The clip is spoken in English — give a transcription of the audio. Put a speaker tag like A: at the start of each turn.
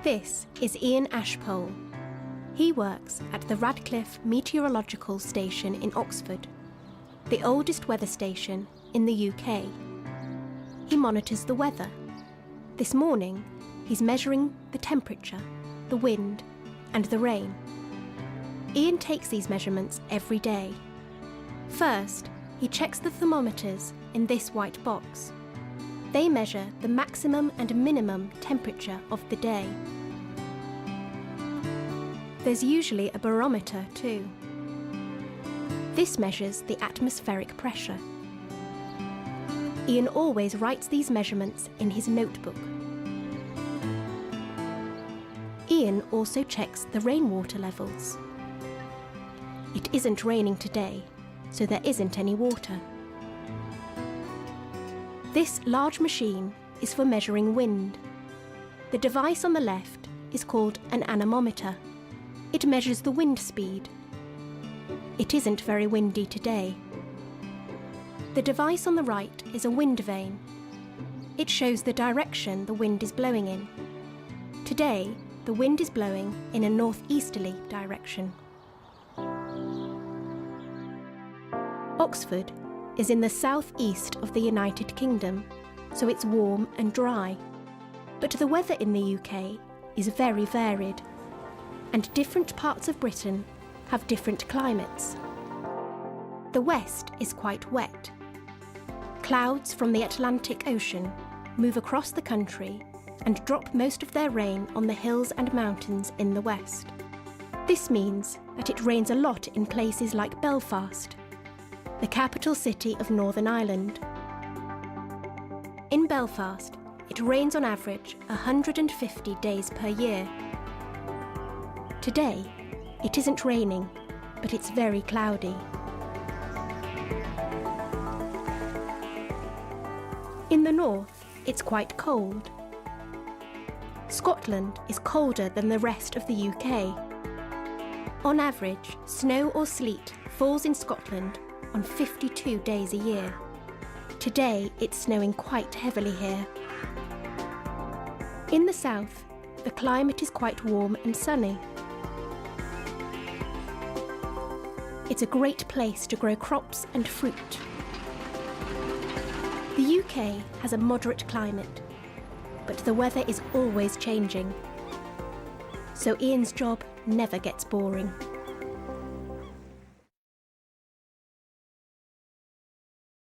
A: This is Ian Ashpole. He works at the Radcliffe Meteorological Station in Oxford, the oldest weather station in the UK. He monitors the weather. This morning, he's measuring the temperature, the wind, and the rain. Ian takes these measurements every day. First, he checks the thermometers in this white box. They measure the maximum and minimum temperature of the day. There's usually a barometer too. This measures the atmospheric pressure. Ian always writes these measurements in his notebook. Ian also checks the rainwater levels. It isn't raining today, so there isn't any water. This large machine is for measuring wind. The device on the left is called an anemometer. It measures the wind speed. It isn't very windy today. The device on the right is a wind vane. It shows the direction the wind is blowing in. Today, the wind is blowing in a northeasterly direction. Oxford is in the southeast of the United Kingdom, so it's warm and dry. But the weather in the UK is very varied, and different parts of Britain have different climates. The west is quite wet. Clouds from the Atlantic Ocean move across the country and drop most of their rain on the hills and mountains in the west. This means that it rains a lot in places like Belfast, the capital city of Northern Ireland. In Belfast, it rains on average 150 days per year. Today, it isn't raining, but it's very cloudy. In the north, it's quite cold. Scotland is colder than the rest of the UK. On average, snow or sleet falls in Scotland on 52 days a year. Today, it's snowing quite heavily here. In the south, the climate is quite warm and sunny. It's a great place to grow crops and fruit. The UK has a moderate climate, but the weather is always changing. So Ian's job never gets boring.